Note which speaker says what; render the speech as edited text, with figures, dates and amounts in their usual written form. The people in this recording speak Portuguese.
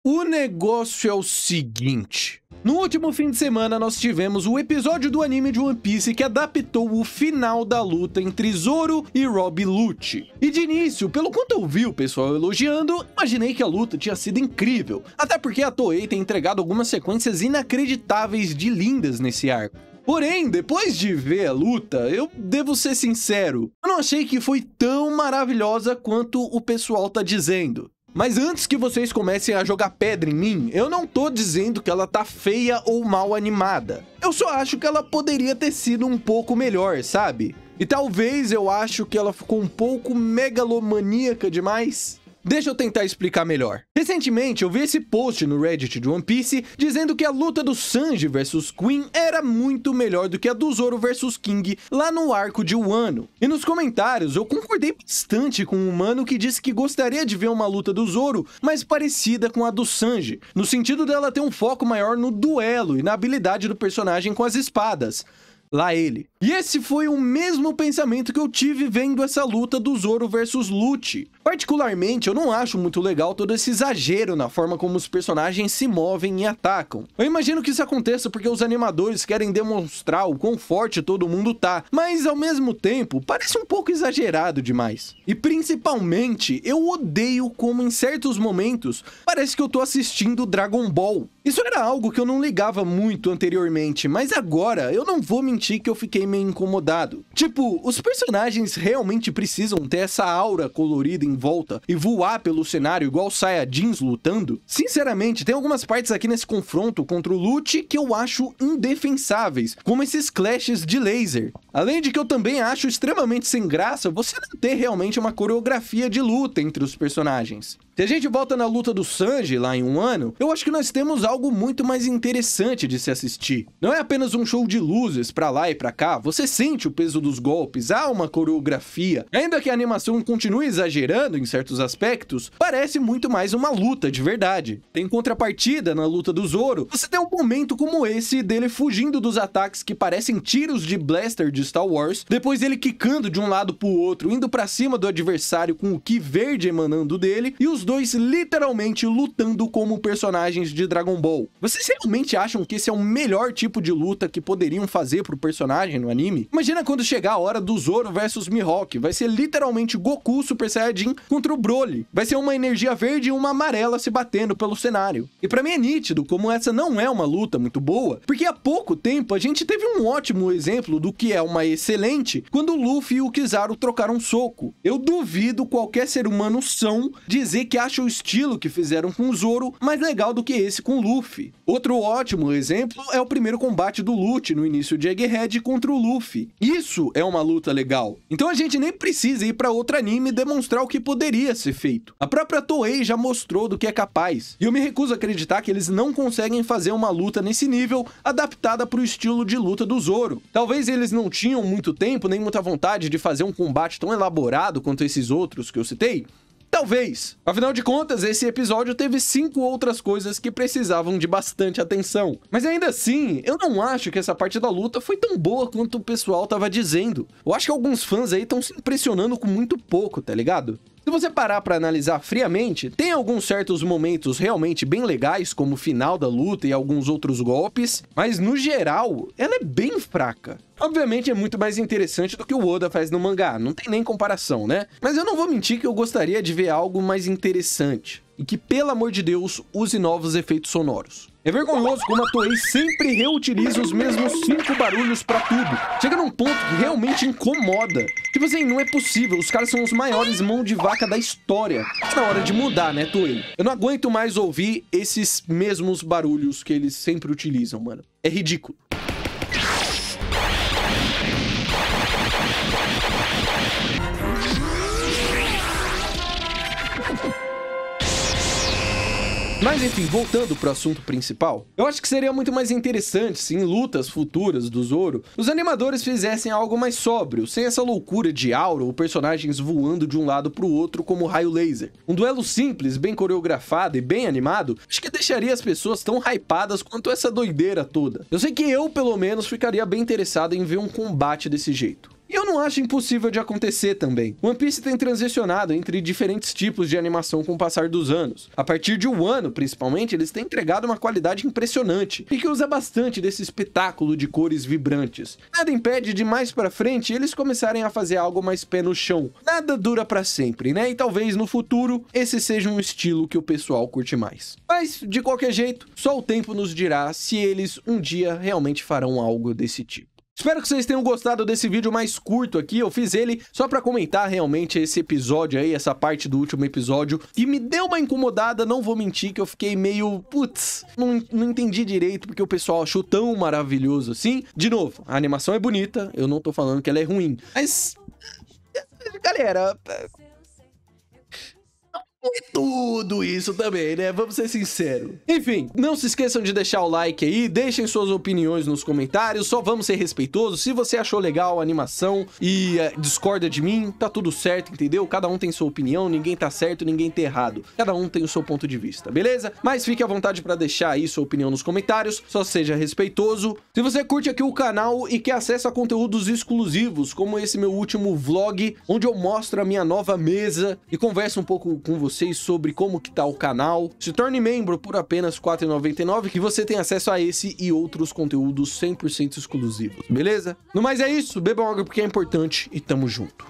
Speaker 1: O negócio é o seguinte. No último fim de semana, nós tivemos o episódio do anime de One Piece que adaptou o final da luta entre Zoro e Rob Lucci. E de início, pelo quanto eu vi o pessoal elogiando, imaginei que a luta tinha sido incrível. Até porque a Toei tem entregado algumas sequências inacreditáveis de lindas nesse arco. Porém, depois de ver a luta, eu devo ser sincero, eu não achei que foi tão maravilhosa quanto o pessoal tá dizendo. Mas antes que vocês comecem a jogar pedra em mim, eu não tô dizendo que ela tá feia ou mal animada. Eu só acho que ela poderia ter sido um pouco melhor, sabe? E talvez eu acho que ela ficou um pouco megalomaníaca demais. Deixa eu tentar explicar melhor. Recentemente eu vi esse post no Reddit de One Piece dizendo que a luta do Sanji vs Queen era muito melhor do que a do Zoro vs King lá no arco de Wano. E nos comentários eu concordei bastante com um mano que disse que gostaria de ver uma luta do Zoro mais parecida com a do Sanji, no sentido dela ter um foco maior no duelo e na habilidade do personagem com as espadas. Lá ele. E esse foi o mesmo pensamento que eu tive vendo essa luta do Zoro versus Lucci. Particularmente, eu não acho muito legal todo esse exagero na forma como os personagens se movem e atacam. Eu imagino que isso aconteça porque os animadores querem demonstrar o quão forte todo mundo tá, mas ao mesmo tempo, parece um pouco exagerado demais. E principalmente, eu odeio como em certos momentos, parece que eu tô assistindo Dragon Ball. Isso era algo que eu não ligava muito anteriormente, mas agora eu não vou mentir que eu fiquei meio incomodado. Tipo, os personagens realmente precisam ter essa aura colorida em volta e voar pelo cenário igual Saiyajins lutando? Sinceramente, tem algumas partes aqui nesse confronto contra o Lucci que eu acho indefensáveis, como esses clashes de laser. Além de que eu também acho extremamente sem graça você não ter realmente uma coreografia de luta entre os personagens. Se a gente volta na luta do Sanji lá em Wano, eu acho que nós temos algo muito mais interessante de se assistir. Não é apenas um show de luzes pra lá e pra cá, você sente o peso dos golpes, há uma coreografia. Ainda que a animação continue exagerando em certos aspectos, parece muito mais uma luta de verdade. Tem contrapartida na luta do Zoro, você tem um momento como esse dele fugindo dos ataques que parecem tiros de blaster de Star Wars, depois ele quicando de um lado pro outro, indo pra cima do adversário com o Ki verde emanando dele, e os dois literalmente lutando como personagens de Dragon Ball. Vocês realmente acham que esse é o melhor tipo de luta que poderiam fazer pro personagem no anime? Imagina quando chegar a hora do Zoro versus Mihawk, vai ser literalmente Goku Super Saiyajin contra o Broly. Vai ser uma energia verde e uma amarela se batendo pelo cenário. E pra mim é nítido como essa não é uma luta muito boa, porque há pouco tempo a gente teve um ótimo exemplo do que é uma excelente quando o Luffy e o Kizaru trocaram um soco. Eu duvido qualquer ser humano são dizer que acha o estilo que fizeram com o Zoro mais legal do que esse com o Luffy. Outro ótimo exemplo é o primeiro combate do Lucci no início de Egghead contra o Luffy. Isso é uma luta legal. Então a gente nem precisa ir para outro anime e demonstrar o que poderia ser feito. A própria Toei já mostrou do que é capaz. E eu me recuso a acreditar que eles não conseguem fazer uma luta nesse nível adaptada para o estilo de luta do Zoro. Talvez eles não tinham muito tempo nem muita vontade de fazer um combate tão elaborado quanto esses outros que eu citei. Talvez. Afinal de contas, esse episódio teve 5 outras coisas que precisavam de bastante atenção. Mas ainda assim, eu não acho que essa parte da luta foi tão boa quanto o pessoal tava dizendo. Eu acho que alguns fãs aí estão se impressionando com muito pouco, tá ligado? Se você parar pra analisar friamente, tem alguns certos momentos realmente bem legais, como o final da luta e alguns outros golpes, mas no geral, ela é bem fraca. Obviamente é muito mais interessante do que o Oda faz no mangá, não tem nem comparação, né? Mas eu não vou mentir que eu gostaria de ver algo mais interessante, e que, pelo amor de Deus, use novos efeitos sonoros. É vergonhoso como a Toei sempre reutiliza os mesmos 5 barulhos pra tudo. Chega num ponto que realmente incomoda. Tipo assim, não é possível, os caras são os maiores mão de vaca da história. Tá na hora de mudar, né, Toei? Eu não aguento mais ouvir esses mesmos barulhos que eles sempre utilizam, mano. É ridículo. Mas enfim, voltando pro assunto principal, eu acho que seria muito mais interessante se em lutas futuras do Zoro, os animadores fizessem algo mais sóbrio, sem essa loucura de aura ou personagens voando de um lado pro outro como raio laser. Um duelo simples, bem coreografado e bem animado, acho que deixaria as pessoas tão hypadas quanto essa doideira toda. Eu sei que eu, pelo menos, ficaria bem interessado em ver um combate desse jeito. E eu não acho impossível de acontecer também. One Piece tem transicionado entre diferentes tipos de animação com o passar dos anos. A partir de um ano, principalmente, eles têm entregado uma qualidade impressionante e que usa bastante desse espetáculo de cores vibrantes. Nada impede de mais pra frente eles começarem a fazer algo mais pé no chão. Nada dura pra sempre, né? E talvez no futuro esse seja um estilo que o pessoal curte mais. Mas, de qualquer jeito, só o tempo nos dirá se eles um dia realmente farão algo desse tipo. Espero que vocês tenham gostado desse vídeo mais curto aqui. Eu fiz ele só pra comentar realmente esse episódio aí, essa parte do último episódio, que me deu uma incomodada, não vou mentir, que eu fiquei meio, putz, não entendi direito porque o pessoal achou tão maravilhoso assim. De novo, a animação é bonita, eu não tô falando que ela é ruim, mas, galera, tudo isso também, né? Vamos ser sinceros. Enfim, não se esqueçam de deixar o like aí, deixem suas opiniões nos comentários, só vamos ser respeitosos. Se você achou legal a animação e discorda de mim, tá tudo certo, entendeu? Cada um tem sua opinião, ninguém tá certo, ninguém tá errado. Cada um tem o seu ponto de vista, beleza? Mas fique à vontade pra deixar aí sua opinião nos comentários, só seja respeitoso. Se você curte aqui o canal e quer acesso a conteúdos exclusivos, como esse meu último vlog, onde eu mostro a minha nova mesa e converso um pouco com vocês sobre como que tá o canal, se torne membro por apenas R$ 4,99 que você tem acesso a esse e outros conteúdos 100% exclusivos, beleza? No mais é isso, bebam água porque é importante e tamo junto.